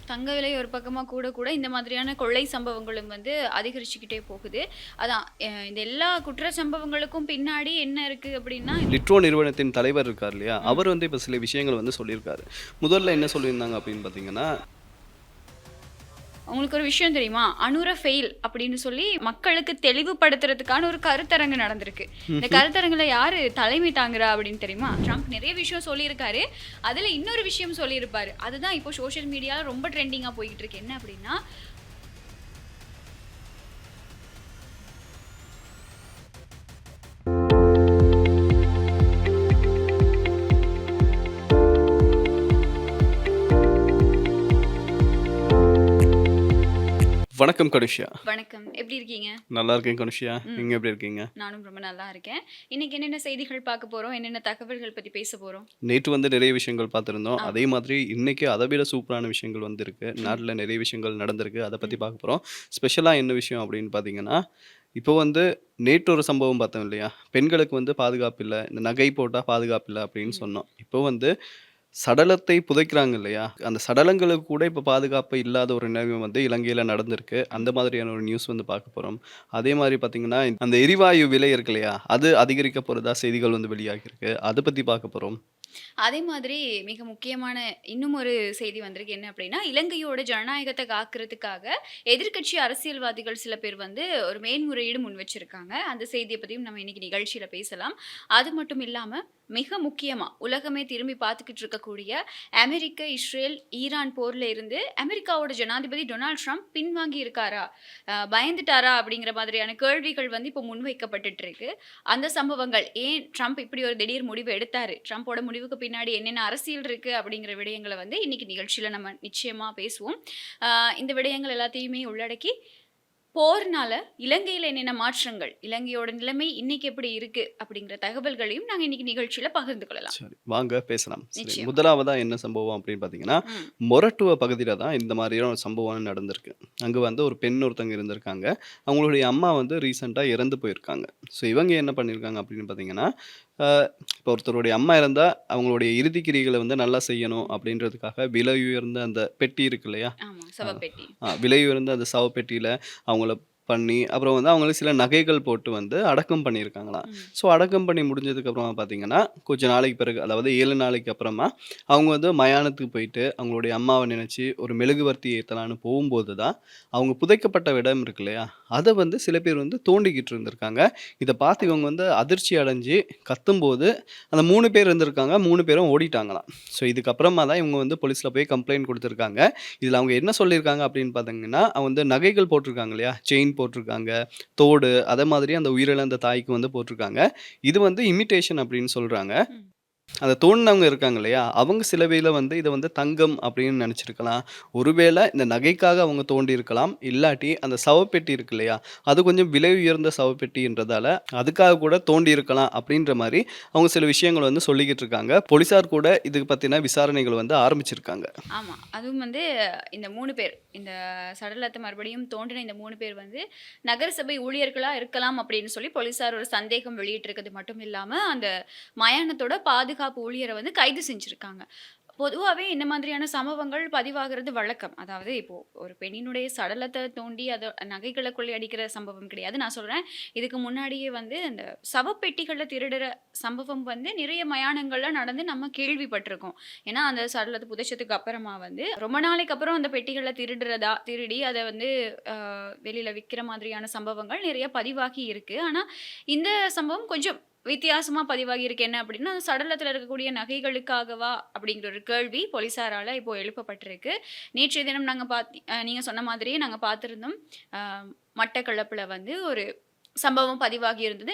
தங்க விலை ஒரு பக்கமா கூட கூட இந்த மாதிரியான கொள்ளை சம்பவங்களும் வந்து அதிகரிச்சுக்கிட்டே போகுது. அதான் இந்த எல்லா குற்ற சம்பவங்களுக்கும் பின்னாடி என்ன இருக்கு அப்டின்னா லிட்ரோ நிறுவனத்தின் தலைவர் இருக்கார் இல்லையா? ம். அவர் வந்து இப்ப சில விஷயங்கள் வந்து சொல்லியிருக்காரு. முதல்ல என்ன சொல்லியிருந்தாங்க அப்படின்னு பார்த்தீங்கன்னா, உங்களுக்கு ஒரு விஷயம் தெரியுமா? அனுர ஃபெயில் அப்படின்னு சொல்லி மக்களுக்கு தெளிவுபடுத்துறதுக்கான ஒரு கருத்தரங்கு நடந்திருக்கு. இந்த ம்ஹ்ம். கருத்தரங்குல யாரு தலைமை தாங்குறா அப்படின்னு தெரியுமா? ட்ரம்ப் நெறைய விஷயம் சொல்லியிருக்காரு. அதுல இன்னொரு விஷயம் சொல்லியிருப்பாரு. அதுதான் இப்போ சோசியல் மீடியால ரொம்ப ட்ரெண்டிங்கா போய்க்கிட்டு இருக்கு. என்ன அப்படின்னா, வணக்கம் கனுஷ்யா. வணக்கம். எப்படி இருக்கீங்க? நல்லா இருக்கேன் கனுஷ்யா. ம். நீங்க எப்படி இருக்கீங்க? நானும் ரொம்ப நல்லா இருக்கேன். இன்னைக்கு என்னென்ன செய்திகள் பார்க்க போறோம்? என்னென்ன தகவல்கள் பத்தி பேச போறோம்? நேற்று வந்து நிறைய விஷயங்கள் பார்த்திருந்தோம். ஆமா. அதே மாதிரி இன்னைக்கு அத விட சூப்பரான விஷயங்கள் வந்திருக்கு. ம். நாட்ல நிறைய விஷயங்கள் நடந்திருக்கு. அத பத்தி ம். பார்க்க போறோம். ஸ்பெஷலா என்ன விஷயம் அப்படின்னு பார்த்தீங்கன்னா, இப்போ வந்து நேற்று ஒரு சம்பவம் பார்த்தோம் இல்லையா? பெண்களுக்கு வந்து பாதுகாப்பு இல்ல. இந்த நகை போட்டா பாதுகாப்பு இல்ல அப்படின்னு ம். சொன்னோம். இப்போ வந்து சடலத்தை புதைக்கிறாங்க இல்லையா? அந்த சடலங்களுக்கு கூட இப்ப பாதுகாப்பு இல்லாத ஒரு நிலைமை வந்து இலங்கையில நடந்திருக்கு. ம். அந்த மாதிரியான ஒரு நியூஸ் வந்து பார்க்க போறோம். அதே மாரி பார்த்தீங்கன்னா, அந்த எரிவாயு விலை இருக்கு இல்லையா? அது அதிகரிக்க போறதா செய்திகள் வந்து வெளியாகியிருக்கு. அத பத்தி பார்க்க போறோம். அதே மாதிரி மிக முக்கியமான இன்னும் ஒரு செய்தி வந்திருக்கு. என்ன அப்படின்னா, இலங்கையோட ஜனநாயகத்த காக்கிறதுக்காக எதிர்க்கட்சி அரசியல்வாதிகள் சில பேர் வந்து ஒரு மேன்முறையீடு முன் வச்சிருக்காங்க. அந்த செய்திய பத்தியும் நம்ம இன்னைக்கு நிகழ்ச்சியில பேசலாம். அது மட்டும் இல்லாம மிக முக்கியமா உலகமே திரும்பி பார்த்துக்கிட்டு இருக்கக்கூடிய அமெரிக்க, இஸ்ரேல், ஈரான் போர்ல இருந்து அமெரிக்காவோட ஜனாதிபதி டொனால்ட் ட்ரம்ப் பின்வாங்கி இருக்காரா? பயந்துட்டாரா? அப்படிங்கிற மாதிரியான கேள்விகள் வந்து இப்போ முன்வைக்கப்பட்டுட்டு இருக்கு. அந்த சம்பவங்கள் ஏன் ட்ரம்ப் இப்படி ஒரு திடீர் முடிவு எடுத்தாரு? ட்ரம்போட முடிவுக்கு பின்னாடி என்னென்ன அரசியல் இருக்கு? அப்படிங்கிற விடயங்கள வந்து இன்னைக்கு நிகழ்ச்சியில நம்ம நிச்சயமா பேசுவோம். அ இந்த விடயங்கள் எல்லாத்தையுமே உள்ளடக்கி, போர்னால இலங்கையில என்னென்ன மாற்றங்கள்? இலங்கையோட நிலைமை இன்னைக்கு எப்படி இருக்கு? அப்படிங்கிற தகவல்களையும் நாங்க இன்னைக்கு நிகழ்ச்சியில பகிர்ந்து கொள்ளலாம். சரி, வாங்க பேசலாம். சரி, நிச்சயமா. முதலாவதா என்ன சம்பவம் அப்படின்னு பார்த்தீங்கன்னா, ம். மொறட்டுவ பகுதியில தான் இந்த மாதிரியான ஒரு சம்பவம் நடந்திருக்கு. அங்க வந்து ஒரு பெண் ஒருத்தவங்க இருந்திருக்காங்க. அவங்களுடைய அம்மா வந்து ரீசென்ட்டா இறந்து போயிருக்காங்க. ஸோ இவங்க என்ன பண்ணியிருக்காங்க அப்படின்னு பார்த்தீங்கன்னா, அ இப்போ ஒருத்தருடைய அம்மா இறந்தா, அவங்களுடைய இறுதி கிரியைகள வந்து நல்லா செய்யணும் ம். அப்படின்றதுக்காக விலை உயர்ந்த அந்த பெட்டி இருக்கு இல்லையா? ஆமா. அ சவப்பெட்டி. விலை உயர்ந்த அந்த சவப்பெட்டியில அவங்கள பண்ணி, அப்புறம் வந்து அவங்களுக்கு சில நகைகள் போட்டு வந்து அடக்கம் பண்ணியிருக்காங்களாம். ம். ஸோ அடக்கம் பண்ணி முடிஞ்சதுக்கு அப்புறமா பார்த்தீங்கன்னா, கொஞ்ச நாளைக்கு பிறகு அதாவது 7 நாளைக்கு அப்புறமா, அவங்க வந்து மயானத்துக்கு போயிட்டு, அவங்களுடைய அம்மாவ நினைச்சு ஒரு மெழுகுவர்த்தி ஏத்தலான்னு போகும்போது தான், அவங்க புதைக்கப்பட்ட இடம் இருக்கு இல்லையா? அத வந்து சில பேர் வந்து தோண்டிக்கிட்டு இருந்திருக்காங்க. இத பார்த்து இவங்க வந்து அதிர்ச்சி அடைஞ்சு கத்தும்போது, அந்த 3 பேர் இருந்திருக்காங்க. 3 பேரும் ஓடிட்டாங்களாம். ஸோ இதுக்கப்புறமா தான் இவங்க வந்து போலீஸ்ல போய் கம்ப்ளைண்ட் குடுத்துருக்காங்க. இதுல அவங்க என்ன சொல்லியிருக்காங்க அப்படின்னு பார்த்தீங்கன்னா, அவங்க வந்து நகைகள் போட்டிருக்காங்க இல்லையா? செயின் போட்டிருக்காங்க, தோடு அதே மாதிரி அந்த உயிரிழந்த தாய்க்கு வந்து போட்டிருக்காங்க. இது வந்து இமிடேஷன் அப்படின்னு சொல்றாங்க. ம். அத தோண்டுனவங்க இருக்காங்க இல்லையா? அவங்க சில வேள வந்து இத வந்து தங்கம் அப்படின்னு நெனச்சிருக்கலாம். ஒருவேள இந்த நகைக்காக அவங்க தோண்டியிருக்கலாம். இல்லாட்டி அந்த சவப்பெட்டி இருக்கு இல்லையா? அது கொஞ்சம் விலை உயர்ந்த சவப்பெட்டின்றதால, அதுக்காக கூட தோண்டியிருக்கலாம் அப்படின்ற மாரி அவங்க சில விஷயங்கள வந்து சொல்லிக்கிட்டு இருக்காங்க. போலீஸார் கூட இது பத்தின விசாரணைகள் வந்து ஆரம்பிச்சிருக்காங்க. ஆமா. அதுவும் வந்து இந்த 3 பேர், இந்த சடலத்த மறுபடியும் தோண்டின இந்த 3 பேர் வந்து நகரசபை ஊழியர்களா இருக்கலாம் அப்படின்னு சொல்லி போலீசார் ஒரு சந்தேகம் வெளியிட்டிருக்கிறது மட்டும் இல்லாம, அந்த மயானத்தோட பாதுகாப்பு ஊழியர வந்து கைது செஞ்சிருக்காங்க. பொதுவாவே இந்த மாதிரியான சம்பவங்கள் பதிவாகிறது வழக்கம். அதாவது இப்போ ஒரு பெண்ணினுடைய சடலத்த தோண்டி அத நகைகள கொள்ளையடிக்கிற சம்பவம் கிடையாது. நான் சொல்றேன், இதுக்கு முன்னாடியே வந்து அந்த சவப்பெட்டிகள திருடுற சம்பவம் வந்து நிறைய மயானங்கள்ல நடந்து நம்ம கேள்விப்பட்டிருக்கோம். ஏன்னா, அந்த சடலத்த புதைச்சதுக்கு அப்புறமா வந்து ரொம்ப நாளைக்கு அப்புறம் அந்த பெட்டிகள திருடி அத வந்து வெளியில விக்கிற மாதிரியான சம்பவங்கள் நிறைய பதிவாகி இருக்கு. ஆனா, இந்த சம்பவம் கொஞ்சம் வித்தியாசமா பதிவாகியிருக்கு. என்ன அப்படின்னா, அந்த சடலத்தில இருக்கக்கூடிய நகைகளுக்காகவா? அப்படிங்கிற ஒரு கேள்வி போலீஸாரால இப்போ எழுப்பப்பட்டிருக்கு. நேற்றைய தினம் நாங்க நீங்க சொன்ன மாதிரியே நாங்க பார்த்திருந்தோம். அ மட்டக்களப்புல வந்து ஒரு சம்பவம் பதிவாகி இருந்தது.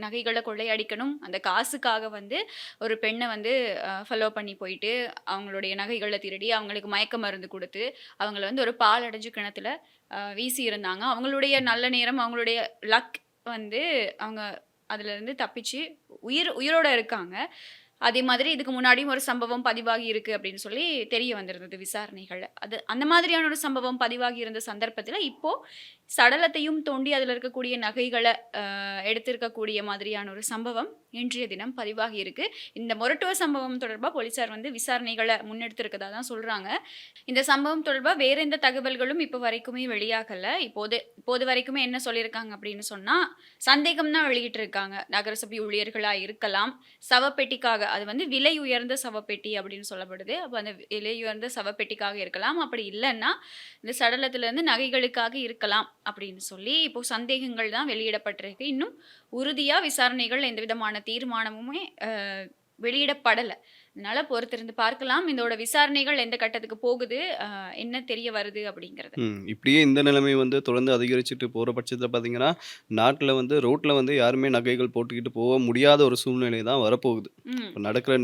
நகைகள கொள்ளையடிக்கணும். அந்த காசுக்காக வந்து ஒரு பெண்ண வந்து ஃபாலோ பண்ணி போயிட்டு, அவங்களுடைய நகைகள திருடி, அவங்களுக்கு மயக்க மருந்து குடுத்து, அவங்கள வந்து ஒரு பாழடைஞ்ச கிணத்துல வீசியிருந்தாங்க. அவங்களுடைய நல்ல நேரம், அவங்களுடைய லக் வந்து அவங்க அதுலருந்து தப்பிச்சு உயிரோட இருக்காங்க. அதே மாதிரி இதுக்கு முன்னாடியும் ஒரு சம்பவம் பதிவாகி இருக்கு அப்படின்னு சொல்லி தெரிய வந்திருந்தது விசாரணைகள்ல. அந்த மாதிரியான ஒரு சம்பவம் பதிவாகி இருந்த சந்தர்ப்பத்தில, இப்போ சடலத்தையும் தோண்டி அதில இருக்கக்கூடிய நகைகள எடுத்திருக்கக்கூடிய மாதிரியான ஒரு சம்பவம் இன்றைய தினம் பதிவாகி இருக்கு. இந்த மொரட்டுவ சம்பவம் தொடர்பா போலீசார் வந்து விசாரணைகள முன்னெடுத்திருக்கதா தான் சொல்றாங்க. இந்த சம்பவம் தொடர்பா வேற எந்த தகவல்களும் இப்ப வரைக்குமே வெளியாகல. இப்போது வரைக்குமே என்ன சொல்லியிருக்காங்க அப்படின்னு சொன்னா, சந்தேகம் தான் வெளியிட்டிருக்காங்க. நகரசபை ஊழியர்களா இருக்கலாம். சவப்பெட்டிக்காக அது வந்து விலை உயர்ந்த சவப்பெட்டி அப்படின்னு சொல்லப்படுது. அப்ப அந்த விலை உயர்ந்த சவப்பெட்டிக்காக இருக்கலாம். அப்படி இல்லன்னா, இந்த சடலத்திலிருந்து நகைகளுக்காக இருக்கலாம் அப்படின்னு சொல்லி இப்போ சந்தேகங்கள் தான் வெளியிடப்பட்டிருக்கு. இன்னும் உறுதியா விசாரணைகள் எந்த விதமான தீர்மானமுமே வெளியிடப்படல. அதனால பொறுத்திருந்து பார்க்கலாம். இதோட விசாரணைகள் எந்த கட்டத்துக்கு போகுது, என்ன தெரிய வருது அப்படிங்கிறது. இப்படியே இந்த நிலைமை வந்து தொடர்ந்து அதிகரிச்சுட்டு போற பட்சத்தில பார்த்தீங்கன்னா, நாட்ல வந்து ரோட்ல வந்து யாருமே நகைகள் போட்டுக்கிட்டு போக முடியாத ஒரு சூழ்நிலை தான் வரப்போகுது. ம். இப்ப நடக்கிற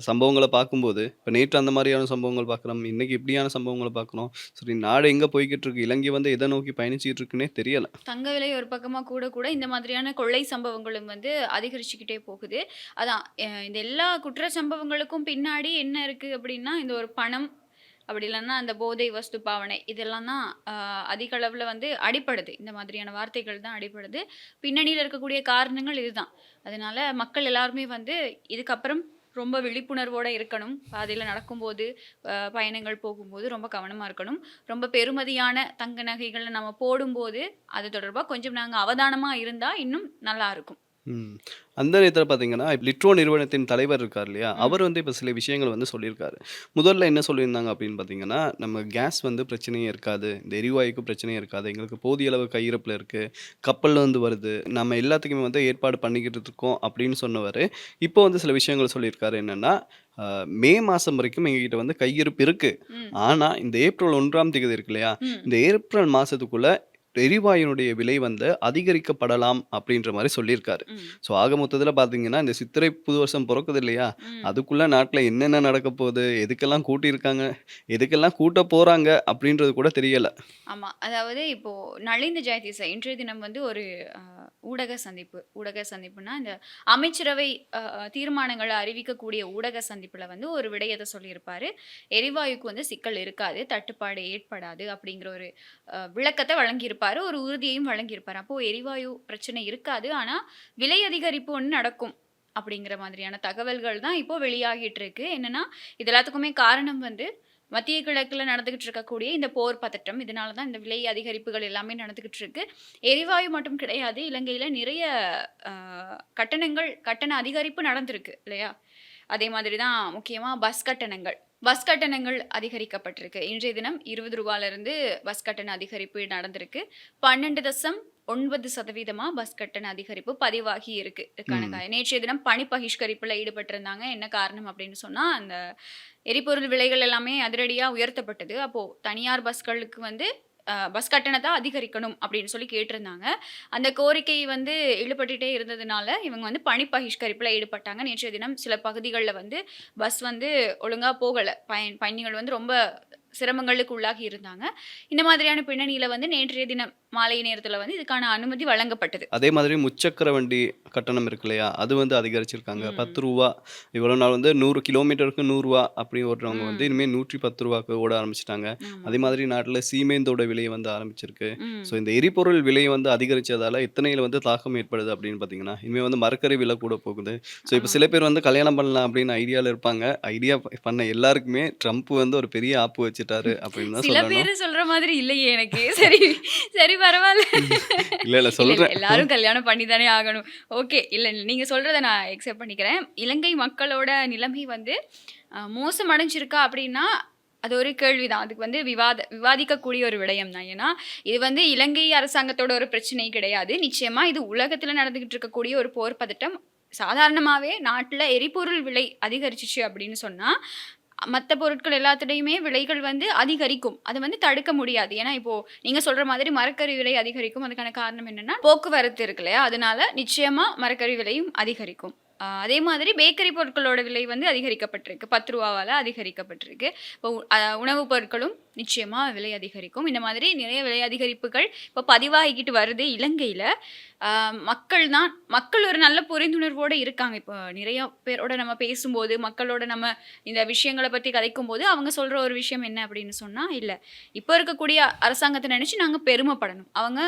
சம்பவங்கள பார்க்கும்போது, இப்ப நேற்று அந்த மாரியான சம்பவங்கள் பார்க்குறோம். இன்னைக்கு இப்படியான சம்பவங்கள பார்க்குறோம். சரி நாடு எங்க போய்க்கிட்டு இருக்கு? இலங்கை வந்து எத நோக்கி பயணிச்சுட்டு இருக்குன்னே தெரியல. தங்க விலை ஒரு பக்கமா கூட இந்த மாதிரியான கொள்ளை சம்பவங்களும் வந்து அதிகரிச்சுக்கிட்டே போகுது. அதான் இந்த எல்லா குற்ற சம்பவங்களுக்கும் பின்னாடி என்ன இருக்கு அப்படின்னா, இந்த ஒரு பணம், அப்படி இல்லன்னா அந்த போதை வஸ்து பாவனை இதெல்லாம் தான் அதிக அளவுல வந்து அடிபடுது. இந்த மாதிரியான வார்த்தைகள் தான் அடிபடுது. பின்னணியில இருக்கக்கூடிய காரணங்கள் இதுதான். அதனால மக்கள் எல்லாருமே வந்து இதுக்கப்புறம் ரொம்ப விழிப்புணர்வோட இருக்கணும். பாதையில நடக்கும்போது, பயணங்கள் போகும்போது ரொம்ப கவனமா இருக்கணும். ரொம்ப பெறுமதியான தங்க நகைகள நம்ம போடும்போது, அது தொடர்பா கொஞ்சம் நாங்க அவதானமா இருந்தா இன்னும் நல்லா இருக்கும். ம். அந்த நேரத்தில பார்த்தீங்கன்னா, லிட்ரோ நிறுவனத்தின் தலைவர் இருக்கார் இல்லையா? ம். அவர் வந்து இப்ப சில விஷயங்கள் வந்து சொல்லியிருக்காரு. முதல்ல என்ன சொல்லியிருந்தாங்க அப்படின்னு பார்த்தீங்கன்னா, "நம்ம கேஸ் வந்து பிரச்சனையே இருக்காது. இந்த எரிவாயுக்கு பிரச்சனையே இருக்காது. எங்களுக்கு போதிய அளவு கையிருப்புல இருக்கு. கப்பல்ல இருந்து வருது. நம்ம எல்லாத்துக்குமே வந்து ஏற்பாடு பண்ணிக்கிட்டு இருக்கோம்." அப்படின்னு சொன்னவரு, இப்போ வந்து சில விஷயங்கள் சொல்லியிருக்காரு. என்னன்னா, அ மே மாசம் வரைக்கும் எங்ககிட்ட வந்து கையிருப்பு இருக்கு. ம். ஆனா, இந்த ஏப்ரல் 1ஆம் தேதி இருக்கு இல்லையா? ம். இந்த ஏப்ரல் மாசத்துக்குள்ள எரிவாயுனுடைய விலை வந்து அதிகரிக்கப்படலாம் அப்படின்ற மாரி சொல்லியிருக்காரு. ம். ஸோ ஆக மொத்தத்தில பார்த்தீங்கன்னா, இந்த சித்திரை புது வருஷம் பொறக்குது இல்லையா? ம். அதுக்குள்ள நாட்ல என்னென்ன நடக்கப் போகுது? எதுக்கெல்லாம் கூட்டியிருக்காங்க? எதுக்கெல்லாம் கூட்டப் போறாங்க? அப்படின்றது கூட தெரியல. ஆமா. அதாவது இப்போ நலிந்த ஜெயதீச இன்றைய தினம் வந்து ஒரு அ ஊடக சந்திப்பு. ஊடக சந்திப்புன்னா, இந்த அமைச்சரவை தீர்மானங்கள அறிவிக்கக்கூடிய ஊடக சந்திப்புல வந்து ஒரு விடயத்த சொல்லியிருப்பாரு. எரிவாயுக்கு வந்து சிக்கல் இருக்காது, தட்டுப்பாடு ஏற்படாது அப்படிங்கிற ஒரு விளக்கத்த வழங்கியிருப்பாரு. ஒரு உறுதியையும் வழங்கியிருப்பாரு. அப்போ எரிவாயு பிரச்சனை இருக்காது. ஆனா, விலை அதிகரிப்பு ஒண்ணு நடக்கும். அப்படிங்கிற மாதிரியான தகவல்கள் தான் இப்போ வெளியாகிட்டு இருக்கு. என்னன்னா, இது எல்லாத்துக்குமே காரணம் வந்து மத்திய கிழக்குல நடந்துகிட்டு இருக்கக்கூடிய இந்த போர் பதட்டம். இதனால தான் இந்த விலை அதிகரிப்புகள் எல்லாமே நடந்துகிட்டு இருக்கு. எரிவாயு மட்டும் கிடையாது. இலங்கையில நிறைய அ கட்டண அதிகரிப்பு நடந்திருக்கு இல்லையா? அதே மாதிரி தான் முக்கியமா பஸ் கட்டணங்கள். பஸ் கட்டணங்கள் அதிகரிக்கப்பட்டிருக்கு. இன்றைய தினம் ரூ. 20லிருந்து பஸ் கட்டண அதிகரிப்பு நடந்திருக்கு. 12.9% பஸ் கட்டண அதிகரிப்பு பதிவாகி இருக்கு. இதுக்கான ம். நேற்றைய தினம் பணி பகிஷ்கரிப்புல ஈடுபட்டிருந்தாங்க. என்ன காரணம் அப்படின்னு சொன்னா, அந்த எரிபொருள் விலைகள் எல்லாமே அதிரடியா உயர்த்தப்பட்டது. அப்போ தனியார் பஸ்களுக்கு வந்து பஸ் கட்டணத்த அதிகரிக்கணும் அப்படின்னு சொல்லி கேட்டிருந்தாங்க. அந்த கோரிக்கை வந்து இழுபட்டுட்டே இருந்ததுனால, இவங்க வந்து பணி பகிஷ்கரிப்புல ஈடுபட்டாங்க. நேற்றைய தினம் சில பகுதிகள்ல வந்து பஸ் வந்து ஒழுங்கா போகல. பயணிகள் வந்து ரொம்ப சிரமங்களுக்கு உள்ளாகி இருந்தாங்க. இந்த மாதிரியான பின்னணியில வந்து நேற்றைய தினம் மாலை நேரத்தில வந்து இதுக்கான அனுமதி வழங்கப்பட்டது. அதே மாதிரி முச்சக்கர வண்டி கட்டணம் இருக்கு இல்லையா? அது வந்து அதிகரிச்சிருக்காங்க. ரூ. ம். 10 இவ்வளோ நாள் வந்து 100 கிலோமீட்டருக்கு ரூ. 100 அப்படி ஓட்டுறவங்க வந்து ம். இனிமே ரூ. 110க்கு ஓட ஆரம்பிச்சுட்டாங்க. ஆமா. அதே மாதிரி நாட்டுல சீமெந்தோட விலை வந்து ஆரம்பிச்சிருக்கு. ஸோ ம். இந்த எரிபொருள் விலை வந்து அதிகரிச்சதால எத்தனையில வந்து தாக்கம் ஏற்படுது அப்படின்னு பார்த்தீங்கன்னா, இனிமே வந்து மரக்கறி விலை கூட போகுது. ஸோ இப்ப ஆ. சில பேர் வந்து கல்யாணம் பண்ணலாம் அப்படின்னு ஐடியால இருப்பாங்க. ஐடியா பண்ண எல்லாருக்குமே ட்ரம்ப் வந்து ஒரு பெரிய ஆப்பு வச்சுட்டாரு அப்படின்னு தான் சில சொல்லணும். பேரு சொல்ற மாதிரி இல்லையே எனக்கு. சரி, சரி பரவால்ல. இல்ல, இல்ல இல்ல, இல்ல. சொல்றேன். எல்லாரும் கல்யாணம் பண்ணி தானே ஆகணும். ஓகே. இல்ல, இல்ல. நீங்க சொல்றத நான் அக்செப்ட் பண்ணிக்கிறேன். இலங்கை மக்களோட நிலைமை வந்து மோசமடைஞ்சிருக்கா அப்டின்னா, அது ஒரு கேள்விதான். அதுக்கு வந்து விவாதிக்கக்கூடிய ஒரு விடயம் தான். ஏன்னா, இது வந்து இலங்கை அரசாங்கத்தோட ஒரு பிரச்சனை கிடையாது. நிச்சயமா இது உலகத்துல நடந்துகிட்டு இருக்கக்கூடிய ஒரு போர் பதட்டம். சாதாரணமாவே நாட்டுல எரிபொருள் விலை அதிகரிச்சுச்சு அப்டின்னு சொன்னா, மத்த பொருட்கள் எல்லாத்துலயுமே விலைகள் வந்து அதிகரிக்கும். அத வந்து தடுக்க முடியாது. ஏன்னா, இப்போ நீங்க சொல்ற மாதிரி மரக்கறி விலை அதிகரிக்கும். அதுக்கான காரணம் என்னன்னா, போக்குவரத்து இருக்கு இல்லையா? அதனால நிச்சயமா மரக்கறி விலையும் அதிகரிக்கும். அதே மாதிரி பேக்கரி பொருட்களோட விலை வந்து அதிகரிக்கப்பட்டிருக்கு. ரூ. 10வால அதிகரிக்கப்பட்டிருக்கு. இப்போ உணவுப் பொருட்களும் நிச்சயமா விலை அதிகரிக்கும். இந்த மாதிரி நிறைய விலை அதிகரிப்புகள் இப்போ பதிவாகிக்கிட்டு வருது இலங்கையில. அ மக்கள் ஒரு நல்ல புரிந்துணர்வோட இருக்காங்க. இப்போ நிறைய பேரோட நம்ம பேசும்போது, மக்களோட நம்ம இந்த விஷயங்கள பத்தி கதைக்கும்போது, அவங்க சொல்ற ஒரு விஷயம் என்ன அப்படின்னு சொன்னா, இல்ல இப்போ இருக்கக்கூடிய அரசாங்கத்த நெனச்சு நாங்க பெருமைப்படணும். அவங்க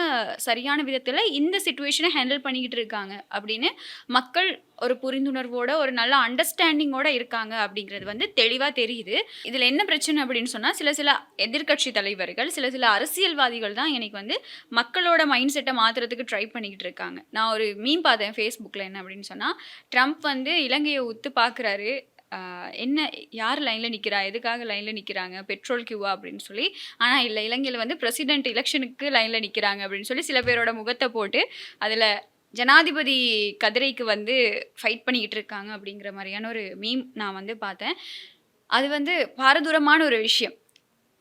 சரியான விதத்துல இந்த சிச்சுவேஷன ஹேண்டில் பண்ணிக்கிட்டு இருக்காங்க அப்படின்னு மக்கள் ஒரு புரிந்துணர்வோட, ஒரு நல்ல அண்டர்ஸ்டாண்டிங்கோட இருக்காங்க அப்படிங்கிறது வந்து தெளிவா தெரியுது. இதுல என்ன பிரச்சனை அப்படின்னு சொன்னா, சில சில எதிர்க்கட்சி தலைவர்கள், சில சில அரசியல்வாதிகள் தான் இன்னைக்கு வந்து மக்களோட மைண்ட் செட்ட மாத்துறதுக்கு ட்ரை பண்ணிக்கிட்டு இருக்காங்க. நான் ஒரு மீம் பார்த்தேன் Facebookல என்ன அப்படின்னு சொன்னா, ட்ரம்ப் வந்து இலங்கைய உத்து பார்க்குறாரு. ஆ என்ன யார் லைன்ல நிக்கிறா? எதுக்காக லைன்ல நிக்கிறாங்க? பெட்ரோல் கியூவா? அப்படின்னு சொல்லி. ஆனா இல்ல இலங்கையில வந்து பிரசிடென்ட் எலக்ஷனுக்கு லைன்ல நிக்கிறாங்க அப்படின்னு சொல்லி சில பேரோட முகத்த போட்டு, அதுல ஜனாதிபதி கதிரைக்கு வந்து ஃபைட் பண்ணிக்கிட்டு இருக்காங்க அப்படிங்கிற மாரியான ஒரு மீம் நான் வந்து பார்த்தேன். அது வந்து பாரதூரமான ஒரு விஷயம்.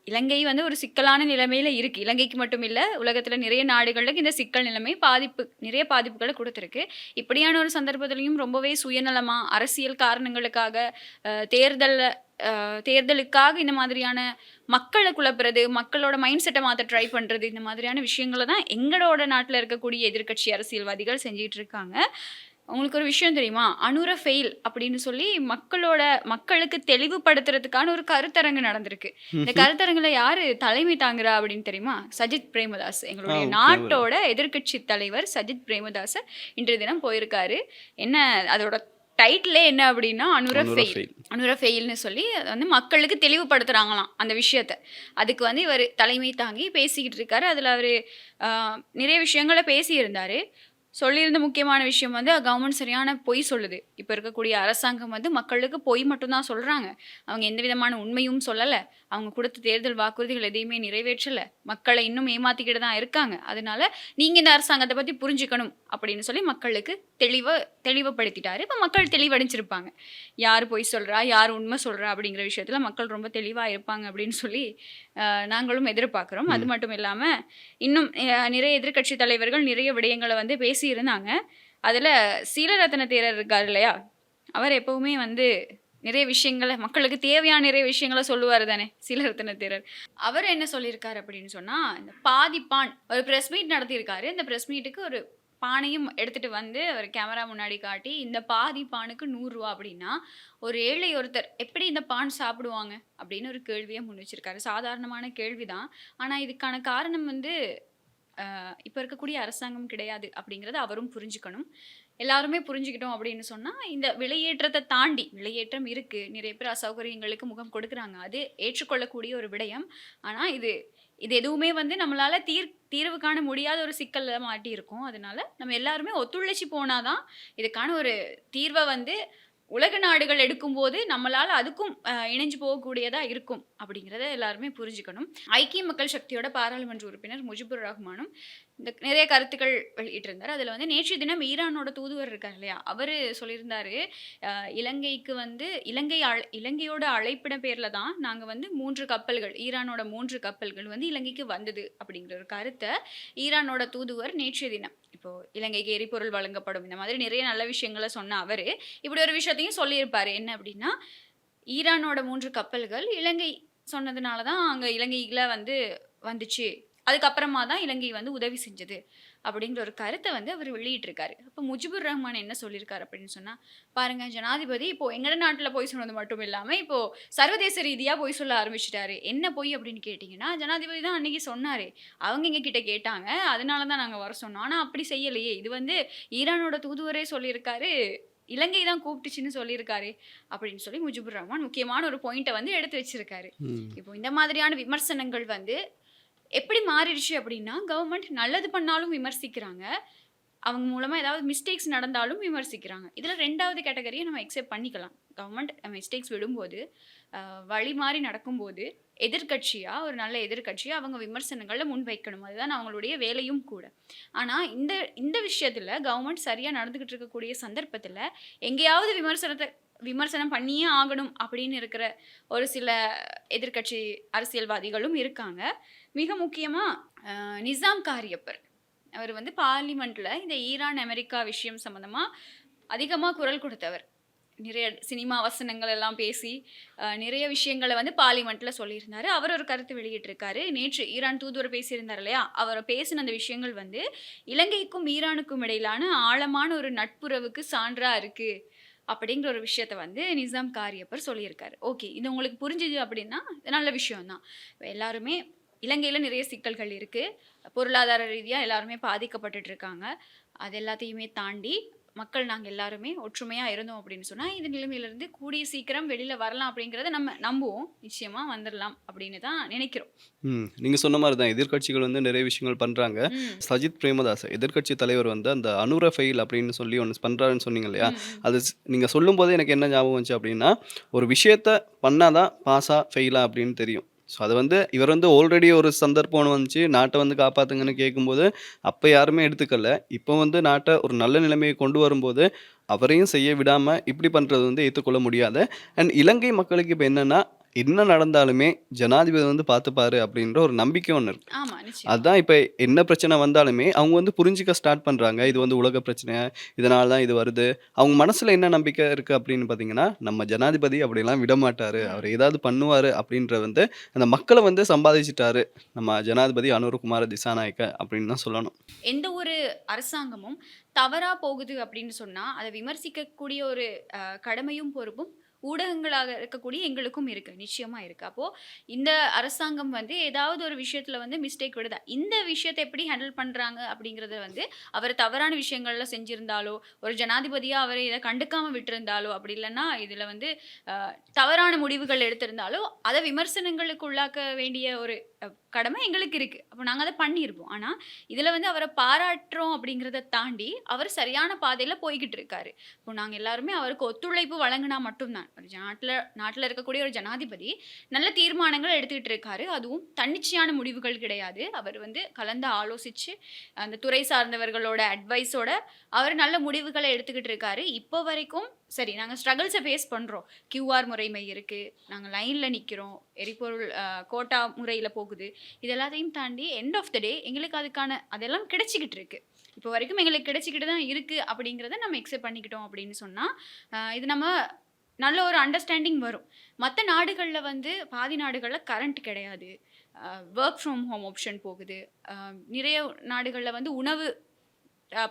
இலங்கை வந்து ஒரு சிக்கலான நிலைமையில இருக்கு. இலங்கைக்கு மட்டும் இல்ல, உலகத்துல நிறைய நாடுகள்ல இந்த சிக்கல் நிலைமை நிறைய பாதிப்புகள குடுத்திருக்கு. இப்படியான ஒரு சந்தர்ப்பத்திலயும் ரொம்பவே சுயநலமா, அரசியல் காரணங்களுக்காக, தேர்தல்ல தேர்தலுக்காக இந்த மாதிரியான மக்கள குழப்புறது, மக்களோட மைண்ட் செட்ட மாத்த ட்ரை பண்றது, இந்த மாதிரியான விஷயங்கள தான் எங்களோட நாட்டுல இருக்கக்கூடிய எதிர்க்கட்சி அரசியல்வாதிகள் செஞ்சுட்டு இருக்காங்க. உங்களுக்கு ஒரு விஷயம் தெரியுமா? அனுர ஃபெயில் அப்படின்னு சொல்லி மக்களுக்கு தெளிவுபடுத்துறதுக்கான ஒரு கருத்தரங்கு நடந்திருக்கு. இந்த ம்ஹ்ம். கருத்தரங்குல யாரு தலைமை தாங்குறா அப்படின்னு தெரியுமா? சஜித் பிரேமதாஸ். எங்களுடைய ஓகே. நாட்டோட எதிர்க்கட்சி தலைவர் சஜித் பிரேமதாச இன்றைய தினம் போயிருக்காரு. என்ன அதோட டைட்டிலே என்ன அப்படின்னா, அனுர "அனுர ஃபெயில். ஃபெயில்." அனுர ஃபெயில்ன்னு சொல்லி அத வந்து மக்களுக்கு தெளிவுபடுத்துறாங்களாம் அந்த விஷயத்த. அதுக்கு வந்து இவரு தலைமை தாங்கி பேசிக்கிட்டு இருக்காரு. அதுல அவரு அ நிறைய விஷயங்கள பேசியிருந்தாரு. சொல்லியிருந்த முக்கியமான விஷயம் வந்து கவர்மெண்ட் சரியான பொய் சொல்லுது. இப்ப இருக்கக்கூடிய அரசாங்கம் வந்து மக்களுக்கு பொய் மட்டும் தான் சொல்றாங்க. அவங்க எந்த விதமான உண்மையும் சொல்லல. அவங்க குடுத்த தேர்தல் வாக்குறுதிகள் எதையுமே நிறைவேற்றல. மக்கள இன்னும் ஏமாத்திக்கிட்டு தான் இருக்காங்க. அதனால நீங்க இந்த அரசாங்கத்த பத்தி புரிஞ்சுக்கணும் அப்படின்னு சொல்லி மக்களுக்கு தெளிவுபடுத்திட்டாரு. இப்ப மக்கள் தெளிவடைஞ்சிருப்பாங்க. யார் பொய் சொல்றா? யார் உண்மை சொல்றா? அப்படிங்கிற விஷயத்துல மக்கள் ரொம்ப தெளிவா இருப்பாங்க அப்படின்னு சொல்லி நாங்களும் எதிர்பார்க்கிறோம். அது ம். மட்டும் இல்லாம இன்னும் நிறைய எதிர்க்கட்சி தலைவர்கள் நிறைய விடயங்கள வந்து பேசியிருந்தாங்க. அதுல சீலரத்ன தேரர் இருக்காரு இல்லையா? அவர் எப்பவுமே வந்து நிறைய விஷயங்கள மக்களுக்கு தேவையான நிறைய விஷயங்கள சொல்லுவாரு தானே! சீலரத்ன தேரர். அவர் என்ன சொல்லியிருக்காரு அப்படின்னு சொன்னா, இந்த பாதிப்பான் ஒரு பிரஸ் மீட் நடத்தியிருக்காரு. இந்த பிரஸ் மீட்டுக்கு ஒரு பானையும் எடுத்துட்டு வந்து அவர் கேமரா முன்னாடி காட்டி, இந்த பாதி பானுக்கு ரூ. 100 அப்படின்னா, ஒரு ஏழை ஒருத்தர் எப்படி இந்த பான் சாப்பிடுவாங்க? அப்படின்னு ஒரு கேள்விய முன் வச்சிருக்காரு. சாதாரணமான கேள்வி தான். ஆனா இதுக்கான காரணம் வந்து இப்ப இருக்கக்கூடிய அரசாங்கம் கிடையாது அப்படிங்கிறத அவரும் புரிஞ்சுக்கணும். எல்லாருமே புரிஞ்சுக்கிட்டோம் அப்படின்னு சொன்னா, இந்த விலையேற்றத்த தாண்டி விலையேற்றம் இருக்கு. நிறைய பேர் அசௌகரியங்களுக்கு முகம் கொடுக்குறாங்க. அது ஏற்றுக்கொள்ளக்கூடிய ஒரு விடயம். ஆனா இது இது எதுவுமே வந்து நம்மளால தீர்வு காண முடியாத ஒரு சிக்கல்ல மாட்டியிருக்கோம். அதனால நம்ம எல்லாருமே ஒத்துழைச்சு போனா தான், இதுக்கான ஒரு தீர்வ வந்து உலக நாடுகள் எடுக்கும்போது, நம்மளால அதுக்கும் இணைஞ்சு போகக்கூடியதா இருக்கும். அப்படிங்கிறத எல்லாருமே புரிஞ்சுக்கணும். ஐக்கிய மக்கள் சக்தியோட பாராளுமன்ற உறுப்பினர் முஜிபுர் ரஹ்மானும் இந்த நிறைய கருத்துக்கள் வெளியிட்டிருந்தாரு. அதுல வந்து நேற்றைய தினம் ஈரானோட தூதுவர் இருக்கார் இல்லையா? அவரு சொல்லியிருந்தாரு, அ இலங்கைக்கு வந்து இலங்கையோட அழைப்பின பேர்ல தான் நாங்க வந்து 3 கப்பல்கள், ஈரானோட 3 கப்பல்கள் வந்து இலங்கைக்கு வந்தது அப்படிங்கிற ஒரு கருத்த ஈரானோட தூதுவர் நேற்றைய தினம் இப்போ இலங்கைக்கு எரிபொருள் வழங்கப்படும். இந்த மாதிரி நிறைய நல்ல விஷயங்கள சொன்ன அவரு, இப்படி ஒரு விஷயத்தையும் சொல்லியிருப்பாரு. என்ன அப்படின்னா, ஈரானோட 3 கப்பல்கள் இலங்கை சொன்னதுனால தான் அங்க இலங்கைல வந்து வந்துச்சு. அதுக்கப்புறமா தான் இலங்கை வந்து உதவி செஞ்சது. அப்படிங்கிற ஒரு கருத்த வந்து அவரு வெளியிட்டிருக்காரு. அப்ப முஜிபுர் ரஹ்மான் என்ன சொல்லியிருக்காரு அப்படின்னு சொன்னா, பாருங்க ஜனாதிபதி இப்போ எங்கட நாட்டுல பொய் சொன்னது மட்டும் இல்லாம, இப்போ சர்வதேச ரீதியா பொய் சொல்ல ஆரம்பிச்சுட்டாரு. என்ன பொய் அப்படின்னு கேட்டீங்கன்னா, ஜனாதிபதி தான் அன்னைக்கு சொன்னாரே. அவங்க எங்ககிட்ட கேட்டாங்க. அதனால தான் நாங்க வர சொன்னோம். ஆனா அப்படி செய்யலையே. இது வந்து ஈரானோட தூதுவரே சொல்லியிருக்காரு. இலங்கை தான் கூப்பிட்டுச்சுன்னு சொல்லியிருக்காரே! அப்படின்னு சொல்லி முஜிபுர் ரஹ்மான் முக்கியமான ஒரு பாயிண்ட்ட வந்து எடுத்து வச்சிருக்காரு. ம். இப்போ இந்த மாதிரியான விமர்சனங்கள் வந்து எப்படி மாறிடுச்சு அப்படின்னா, கவர்மெண்ட் நல்லது பண்ணாலும் விமர்சிக்கிறாங்க. அவங்க மூலமா ஏதாவது மிஸ்டேக்ஸ் நடந்தாலும் விமர்சிக்கிறாங்க. இதுல 2வது கேட்டகரிய நம்ம அக்செப்ட் பண்ணிக்கலாம். கவர்மெண்ட் மிஸ்டேக்ஸ் விடும்போது, அ வழி மாறி நடக்கும்போது, எதிர்க்கட்சியா ஒரு நல்ல எதிர்க்கட்சியா அவங்க விமர்சனங்கள முன்வைக்கணும். அதுதான் அவங்களுடைய வேலையும் கூட. ஆனா இந்த இந்த விஷயத்துல கவர்மெண்ட் சரியா நடந்துகிட்டு இருக்கக்கூடிய சந்தர்ப்பத்துல, எங்கேயாவது விமர்சனம் பண்ணியே ஆகணும் அப்படின்னு இருக்கிற ஒரு சில எதிர்க்கட்சி அரசியல்வாதிகளும் இருக்காங்க. மிக முக்கியமா நிசாம் காரியப்பர். அவர் வந்து பார்லிமெண்ட்ல இந்த ஈரான், அமெரிக்கா விஷயம் சம்மந்தமா அதிகமா குரல் கொடுத்தவர். நிறைய சினிமா வசனங்கள் எல்லாம் பேசி, நிறைய விஷயங்கள வந்து பார்லிமெண்ட்ல சொல்லியிருந்தாரு. அவர் ஒரு கருத்து வெளியிட்டிருக்காரு. நேற்று ஈரான் தூதுவர் பேசியிருந்தார் இல்லையா? அவர் பேசின அந்த விஷயங்கள் வந்து, இலங்கைக்கும் ஈரானுக்கும் இடையிலான ஆழமான ஒரு நட்புறவுக்கு சான்றா இருக்கு. அப்படிங்கிற ஒரு விஷயத்த வந்து நிசாம் காரியப்பர் சொல்லியிருக்காரு. ஓகே. இது உங்களுக்கு புரிஞ்சுது அப்படின்னா, நல்ல விஷயம் தான். எல்லாருமே இலங்கையில நிறைய சிக்கல்கள் இருக்கு. பொருளாதார ரீதியா எல்லாருமே பாதிக்கப்பட்டுட்டு இருக்காங்க. அது எல்லாத்தையுமே தாண்டி மக்கள் நாங்க எல்லாருமே ஒற்றுமையா இருந்தோம் அப்படின்னு சொன்னா, இந்த நிலைமையிலிருந்து கூடிய சீக்கிரம் வெளில வரலாம் அப்படிங்கிறத நம்ம நம்புவோம். நிச்சயமா வந்துரலாம் அப்படின்னு தான் நினைக்கிறோம். நீங்க சொன்ன மாரி தான் எதிர்க்கட்சிகள் வந்து நிறைய விஷயங்கள் பண்றாங்க. ம். சஜித் பிரேமதாச எதிர்க்கட்சி தலைவர் வந்து அந்த அனுர ஃபெயில் அப்படின்னு சொல்லி ஒண்ணு பண்றாருன்னு சொன்னீங்க இல்லையா? ம். ம். அது நீங்க சொல்லும்போதே எனக்கு என்ன ஞாபகம் வந்துச்சு அப்படின்னா, ஒரு விஷயத்த பண்ணா தான் பாஸா, ஃபெயிலா அப்படின்னு தெரியும். ஸோ அது வந்து இவர் வந்து ஆல்ரெடி ஒரு சந்தர்ப்பம் ஒண்ணு வந்துச்சு, நாட்ட வந்து காப்பாத்துங்கன்னு கேட்கும்போது, அப்ப யாருமே எடுத்துக்கல. இப்போ வந்து நாட்ட ஒரு நல்ல நிலைமைக்கு கொண்டு வரும்போது, அவரையும் செய்ய விடாம இப்படி பண்றது வந்து ஏத்துக்கொள்ள முடியாது. அண்ட் இலங்கை மக்களுக்கு இப்ப என்னன்னா, என்ன நடந்தாலுமே ஜனாதிபதி வந்து பார்த்துப்பாரு அப்படின்ற ஒரு நம்பிக்கை ஒண்ணு இருக்கு. ஆமா, நிச்சயமா. அதான் இப்ப என்ன பிரச்சனை வந்தாலுமே, அவங்க வந்து புரிஞ்சுக்க ஸ்டார்ட் பண்றாங்க. இது வந்து உலக பிரச்சனை. இதனால தான் இது வருது. அவங்க மனசுல என்ன நம்பிக்கை இருக்கு அப்படின்னு பார்த்தீங்கன்னா, நம்ம ஜனாதிபதி அப்படிலாம் விடமாட்டாரு. அவர் ம். ஏதாவது பண்ணுவாரு அப்படின்ற வந்து அந்த மக்கள வந்து சம்பாதிச்சுட்டாரு. நம்ம ஜனாதிபதி அனுரகுமார திசாநாயக்க அப்படின்னு தான் சொல்லணும். எந்த ஒரு அரசாங்கமும் தவறா போகுது அப்படின்னு சொன்னா, அத விமர்சிக்கக்கூடிய ஒரு கடமையும், பொறுப்பும் ஊடகங்களாக இருக்கக்கூடிய எங்களுக்கும் இருக்கு. நிச்சயமா இருக்கு. அப்போ இந்த அரசாங்கம் வந்து ஏதாவது ஒரு விஷயத்துல வந்து மிஸ்டேக் விடுதா. இந்த விஷயத்த எப்படி ஹேண்டில் பண்றாங்க அப்படிங்கிறத வந்து, அவர் தவறான விஷயங்கள்ல செஞ்சிருந்தாலோ, ஒரு ஜனாதிபதியா அவர இத கண்டுக்காம விட்டிருந்தாலோ, அப்படி இல்லன்னா இதுல வந்து அ தவறான முடிவுகள் எடுத்திருந்தாலோ, அத விமர்சனங்களுக்கு உள்ளாக்க வேண்டிய ஒரு கடமை எங்களுக்கு இருக்கு. அப்ப நாங்க அத பண்ணியிருப்போம். ஆனா, இதுல வந்து அவர பாராட்டுறோம் அப்படிங்கிறத தாண்டி, அவர் சரியான பாதையில போய்க்கிட்டு இருக்காரு. இப்போ நாங்க எல்லாருமே அவருக்கு ஒத்துழைப்பு வழங்குனா மட்டும் தான். ஒரு நாட்ல நாட்ல இருக்கக்கூடிய ஒரு ஜனாதிபதி நல்ல தீர்மானங்கள் எடுத்துக்கிட்டு இருக்காரு. அதுவும் தன்னிச்சையான முடிவுகள் கிடையாது. அவர் வந்து கலந்து ஆலோசிச்சு, அந்த துறை சார்ந்தவர்களோட அட்வைஸோட அவர் நல்ல முடிவுகள எடுத்துக்கிட்டு இருக்காரு. இப்போ வரைக்கும் சரி நாங்க ஸ்ட்ரகிள்ஸ ஃபேஸ் பண்றோம். கியூஆர் முறைமை இருக்கு. நாங்க லைன்ல நிக்கிறோம். எரிபொருள் கோட்டா முறையில போகுது. இது எல்லாத்தையும் தாண்டி எண்ட் ஆஃப் த டே எங்களுக்கு அதுக்கான அதெல்லாம் கிடைச்சுக்கிட்டு இருக்கு. இப்போ வரைக்கும் எங்களுக்கு கிடைச்சுக்கிட்டு தான் இருக்கு அப்படிங்கிறத நம்ம அக்செப்ட் பண்ணிக்கிட்டோம் அப்படின்னு சொன்னா, இது நம்ம நல்ல ஒரு அண்டர்ஸ்டாண்டிங் வரும். மத்த நாடுகள்ல வந்து பாதி நாடுகள்ல கரண்ட் கிடையாது. வொர்க் ஃப்ரம் ஹோம் ஆப்ஷன் போகுது. நிறைய நாடுகள்ல வந்து உணவு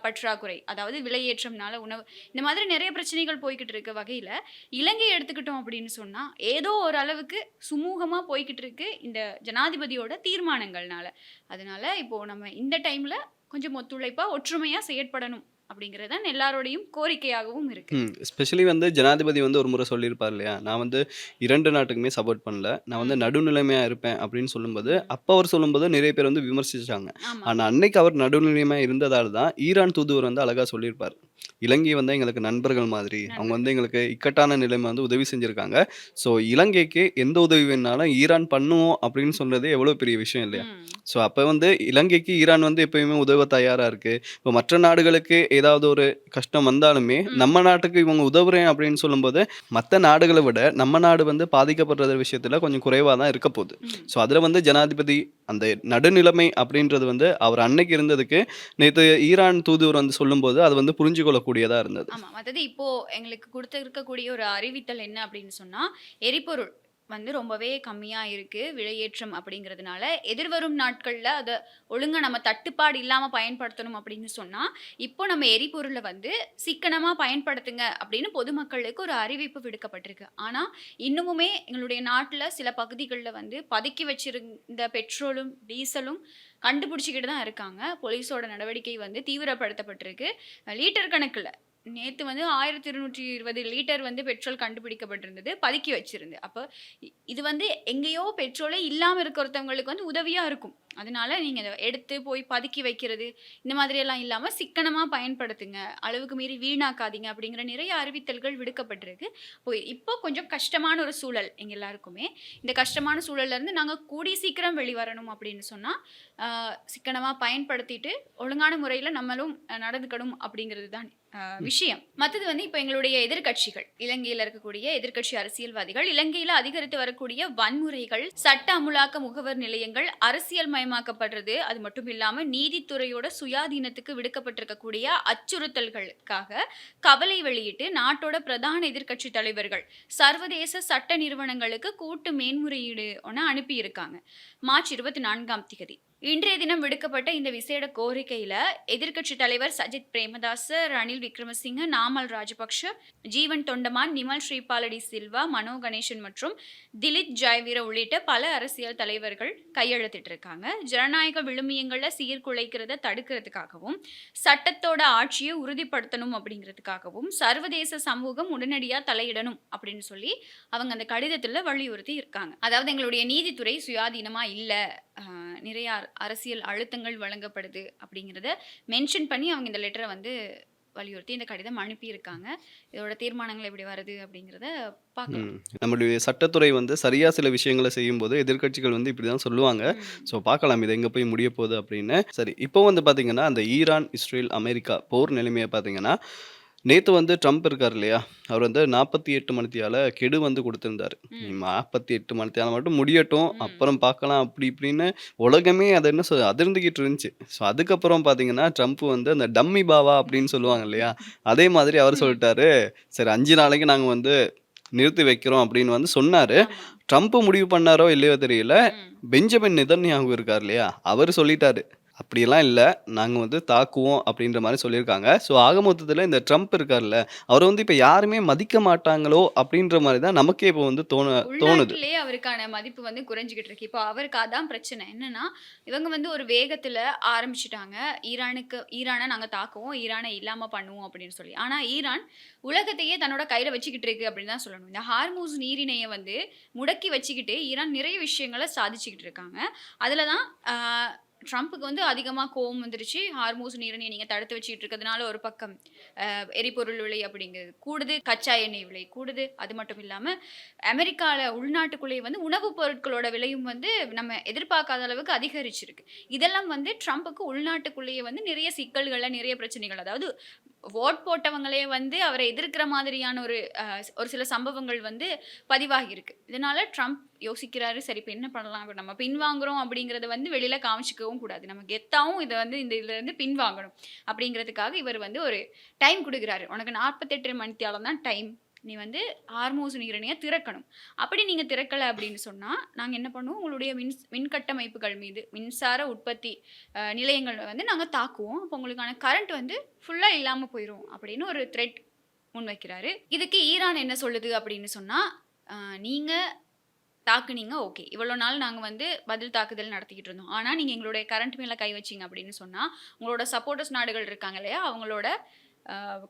பற்றாக்குறை. அதாவது விலையேற்றம்னால உணவு இந்த மாதிரி நெறைய பிரச்சனைகள் போய்க்கிட்டு இருக்க வகையில, இலங்கை எடுத்துக்கிட்டோம் அப்படின்னு சொன்னா, ஏதோ ஒரு அளவுக்கு சுமூகமா போய்க்கிட்டு இருக்கு இந்த ஜனாதிபதியோட தீர்மானங்கள்னால. அதனால இப்போ நம்ம இந்த டைம்ல கொஞ்சம் ஒத்துழைப்பா, ஒற்றுமையா செயற்படணும் அப்படிங்கிறது தான் எல்லாரோடையும் கோரிக்கையாகவும் இருக்கு. எஸ்பெஷலி வந்து ஜனாதிபதி வந்து ஒரு முறை சொல்லியிருப்பார் இல்லையா? நான் வந்து 2 நாட்டுக்குமே சப்போர்ட் பண்ணல. நான் வந்து ம். நடுநிலைமையா இருப்பேன் அப்படின்னு சொல்லும்போது, ம். அப்ப அவர் சொல்லும்போது நிறைய பேர் வந்து விமர்சிச்சாங்க. ஆமா. ஆனா அன்னைக்கு அவர் நடுநிலைமையா இருந்ததால தான் ஈரான் தூதுவர் வந்து அழகா சொல்லியிருப்பார். இலங்கை வந்து எங்களுக்கு நண்பர்கள் மாதிரி. அவங்க வந்து நண்பர்கள். எங்களுக்கு இக்கட்டான நிலைமை வந்து உதவி செஞ்சிருக்காங்க. ஸோ இலங்கைக்கு எந்த உதவி வேணுனாலும் ஈரான் பண்ணுவோம் அப்படின்னு சொன்னது எவ்வளோ பெரிய விஷயம் இல்லையா? ம். ஸோ அப்ப வந்து இலங்கைக்கு ஈரான் வந்து எப்பயுமே உதவ தயாரா இருக்கு. இப்போ மற்ற நாடுகளுக்கு ஏதாவது ஒரு கஷ்டம் வந்தாலுமே, ம். நம்ம நாட்டுக்கு இவங்க உதவுறேன் அப்படின்னு சொல்லும்போது, மத்த நாடுகள விட நம்ம நாடு வந்து பாதிக்கப்படுற விஷயத்துல கொஞ்சம் குறைவா தான் இருக்க போது. ம். ஸோ அதுல வந்து ஜனாதிபதி அந்த நடுநிலைமை அப்படின்றது வந்து அவர் அன்னைக்கு இருந்ததுக்கு, நேத்து ஈரான் தூதுவர் வந்து சொல்லும்போது, அது வந்து புரிஞ்சு கொள்ளக்கூடியதா இருந்தது. ஆமா. மத்தது இப்போ எங்களுக்கு குடுத்திருக்கக்கூடிய ஒரு அறிவித்தல் என்ன அப்படின்னு சொன்னா, எரிபொருள் வந்து ரொம்பவே கம்மியா இருக்கு. விலையேற்றம் அப்படிங்கிறதுனால, எதிர்வரும் நாட்கள்ல அத ஒழுங்கா நம்ம தட்டுப்பாடு இல்லாம பயன்படுத்தணும் அப்படின்னு சொன்னா, இப்போ நம்ம எரிபொருள வந்து சிக்கனமா பயன்படுத்துங்க அப்படின்னு பொதுமக்களுக்கு ஒரு அறிவிப்பு விடுக்கப்பட்டிருக்கு. ஆனா, இன்னமுமே எங்களுடைய நாட்டுல சில பகுதிகள்ல வந்து பதுக்கி வச்சிருந்த பெட்ரோலும், டீசலும் கண்டுபிடிச்சுக்கிட்டு தான் இருக்காங்க. போலீஸோட நடவடிக்கை வந்து தீவிரப்படுத்தப்பட்டிருக்கு. லிட்டர் கணக்குல நேத்து வந்து 1220 லிட்டர் வந்து பெட்ரோல் கண்டுபிடிக்கப்பட்டிருந்தது. பதுக்கி வச்சிருந்து. அப்ப இது வந்து எங்கேயோ பெட்ரோலே இல்லாம இருக்கிறவங்களுக்கு வந்து உதவியா இருக்கும். அதனால நீங்க அத எடுத்து போய் பதுக்கி வைக்கிறது, இந்த மாதிரியெல்லாம் இல்லாம சிக்கனமா பயன்படுத்துங்க. அளவுக்கு மீறி வீணாக்காதீங்க அப்படிங்கிற நிறைய அறிவித்தல்கள் விடுக்கப்பட்டிருக்கு. இப்போ கொஞ்சம் கஷ்டமான ஒரு சூழல் எங்க எல்லாருக்குமே. இந்த கஷ்டமான சூழல்ல இருந்து நாங்க கூடிய சீக்கிரம் வெளிவரணும் அப்படின்னு சொன்னா, அ சிக்கனமா பயன்படுத்திட்டு, ஒழுங்கான முறையில நம்மளும் நடந்துக்கணும் அப்படிங்கிறது தான் விஷயம். மத்தது வந்து இப்ப எங்களுடைய எதிர்க்கட்சிகள், இலங்கையில இருக்கக்கூடிய எதிர்க்கட்சி அரசியல்வாதிகள், இலங்கையில அதிகரித்து வரக்கூடிய வன்முறைகள், சட்ட அமுலாக்க முகவர் நிலையங்கள் அரசியல் மயமாக்கப்படுறது, அது மட்டும் இல்லாம நீதித்துறையோட சுயாதீனத்துக்கு விடுக்கப்பட்டிருக்கக்கூடிய அச்சுறுத்தல்களுக்காக கவலை வெளியிட்டு நாட்டோட பிரதான எதிர்க்கட்சி தலைவர்கள் சர்வதேச சட்ட நிறுவனங்களுக்கு கூட்டு மேன்முறையீடு ஒண்ண அனுப்பியிருக்காங்க. மார்ச் 24ஆம் திகதி. இன்றைய தினம் விடுக்கப்பட்ட இந்த விசேட கோரிக்கையில எதிர்க்கட்சி தலைவர் சஜித் பிரேமதாச, ரணில் விக்ரமசிங்க, நாமல் ராஜபக்ஷ, ஜீவன் தொண்டமான், நிமல் ஸ்ரீபாலடி சில்வா, மனோ கணேசன் மற்றும் திலித் ஜெயவீர உள்ளிட்ட பல அரசியல் தலைவர்கள் கையெழுத்திட்டு இருக்காங்க. ஜனநாயக விழுமியங்களை சீர்குலைக்கிறத தடுக்கிறதுக்காகவும், சட்டத்தோட ஆட்சியை உறுதிப்படுத்தணும் அப்படிங்கிறதுக்காகவும் சர்வதேச சமூகம் உடனடியா தலையிடணும் அப்படின்னு சொல்லி அவங்க அந்த கடிதத்துல வலியுறுத்தி இருக்காங்க. அதாவது எங்களுடைய நீதித்துறை சுயாதீனமா இல்ல, நிறைய அரசியல் அழுத்தங்கள் வழங்கப்படுது அப்படிங்கிறத மென்ஷன் பண்ணி அவங்க இந்த லெட்டரை வந்து வலியுறுத்தி இந்த கடிதம் அனுப்பியிருக்காங்க. இதோட தீர்மானங்கள் எப்படி வருது அப்படிங்கிறத பார்க்கலாம். நம்மளுடைய சட்டத்துறை வந்து சரியா சில விஷயங்கள செய்யும்போது, எதிர்க்கட்சிகள் வந்து இப்படிதான் சொல்லுவாங்க. ஸோ பார்க்கலாம் இது எங்க போய் முடிய போகுது அப்படின்னு. சரி, இப்போ வந்து பார்த்தீங்கன்னா, அந்த ஈரான், இஸ்ரேல், அமெரிக்கா போர் நிலைமைய பார்த்தீங்கன்னா, நேத்து வந்து ட்ரம்ப் இருக்காரு இல்லையா? அவர் வந்து 48 மணித்தியால கெடு வந்து குடுத்திருந்தாரு. ம். 48 மணித்தியாலம் மட்டும் முடியட்டும். ம். அப்புறம் பார்க்கலாம் அப்படி இப்படின்னு உலகமே அத என்ன அதிர்ந்துகிட்டு இருந்துச்சு. ஸோ அதுக்கப்புறம் பார்த்தீங்கன்னா, ட்ரம்ப் வந்து அந்த டம்மி பாவா அப்படின்னு சொல்லுவாங்க இல்லையா? அதே மாதிரி அவர் ம். சொல்லிட்டாரு, சரி 5 நாளைக்கு நாங்க வந்து நிறுத்தி வைக்கிறோம் அப்படின்னு வந்து சொன்னாரு. ஆமா. ட்ரம்ப் முடிவு பண்ணாரோ இல்லையோ தெரியல. ம். பெஞ்சமின் நெதன்யாகு இருக்கார் இல்லையா? அவரு சொல்லிட்டாரு. அப்படியெல்லாம் இல்ல. நாங்க வந்து தாக்குவோம் அப்படின்ற மாரி சொல்லியிருக்காங்க. ஸோ ஆக மொத்தத்துல இந்த ட்ரம்ப் இருக்கார்ல, அவர வந்து இப்ப யாருமே மதிக்க மாட்டாங்களோ அப்படின்ற மாரி தான் நமக்கே இப்போ வந்து தோணுது. உள்நாட்டிலேயே அவருக்கான மதிப்பு வந்து குறைஞ்சுகிட்டு இருக்கு. இப்போ அவருக்கு அதான் பிரச்சனை. என்னன்னா, இவங்க வந்து ஒரு வேகத்துல ஆரம்பிச்சுட்டாங்க. ஈரான நாங்க தாக்குவோம், ஈரானை இல்லாம பண்ணுவோம் அப்படின்னு சொல்லி. ஆனா ஈரான் உலகத்தையே தன்னோட கையில வச்சுக்கிட்டு இருக்கு அப்படின்னு தான் சொல்லணும். இந்த ஹார்மூஸ் நீரிணைய வந்து முடக்கி வச்சுக்கிட்டு ஈரான் நிறைய விஷயங்கள சாதிச்சுக்கிட்டு இருக்காங்க. அதுல தான் ட்ரம்ப்புக்கு வந்து அதிகமா கோவம் வந்துருச்சு. ஹார்மூஸ் நீரிணைய நீங்க தடுத்து வச்சுக்கிட்டு இருக்கிறதுனால ஒரு பக்கம் எரிபொருள் விலை அப்படிங்கிறது கூடுது, கச்சா எண்ணெய் விலை கூடுது. அது மட்டும் இல்லாம அமெரிக்கால உள்நாட்டுக்குள்ளேயே வந்து உணவுப் பொருட்களோட விலையும் வந்து நம்ம எதிர்பார்க்காத அளவுக்கு அதிகரிச்சிருக்கு. இதெல்லாம் வந்து ட்ரம்ப்புக்கு உள்நாட்டுக்குள்ளேயே வந்து நிறைய சிக்கல்கள, நிறைய பிரச்சனைகள். அதாவது வோட் போட்டவங்களே வந்து அவரை எதிர்க்கிற மாதிரியான ஒரு சில சம்பவங்கள் வந்து பதிவாகியிருக்கு. இதனால ட்ரம்ப் யோசிக்கிறாரு, சரி இப்ப என்ன பண்ணலாம்? இப்ப நம்ம பின்வாங்குறோம் அப்படிங்கிறத வந்து வெளியில காமிச்சுக்கவும் கூடாது. நம்ம கெத்தாவும் இத வந்து இதுல இருந்து பின்வாங்கணும். அப்படிங்கிறதுக்காக இவர் வந்து ஒரு டைம் குடுக்குறாரு. உனக்கு 48 மணித்தியாலம் தான் டைம். நீ வந்து ஹார்மூஸ் நீரிணைய திறக்கணும். அப்படி நீங்க திறக்கல அப்படின்னு சொன்னா, நாங்க என்ன பண்ணுவோம்? உங்களுடைய மின் கட்டமைப்புகள் மீது, மின்சார உற்பத்தி நிலையங்கள வந்து நாங்க தாக்குவோம். அப்போ உங்களுக்கான கரண்ட் வந்து ஃபுல்லா இல்லாம போயிரும் அப்படின்னு ஒரு த்ரெட் முன்வைக்கிறாரு. இதுக்கு ஈரான் என்ன சொல்லுது அப்படின்னு சொன்னா, நீங்க தாக்குனீங்க ஓகே. இவ்வளோ நாள் நாங்க வந்து பதில் தாக்குதல் நடத்திக்கிட்டு இருந்தோம். ஆனா, நீங்க எங்களுடைய கரண்ட் மேல கை வச்சீங்க அப்படின்னு சொன்னா, உங்களோட சப்போர்ட்டர்ஸ் நாடுகள் இருக்காங்க இல்லையா? அவங்களோட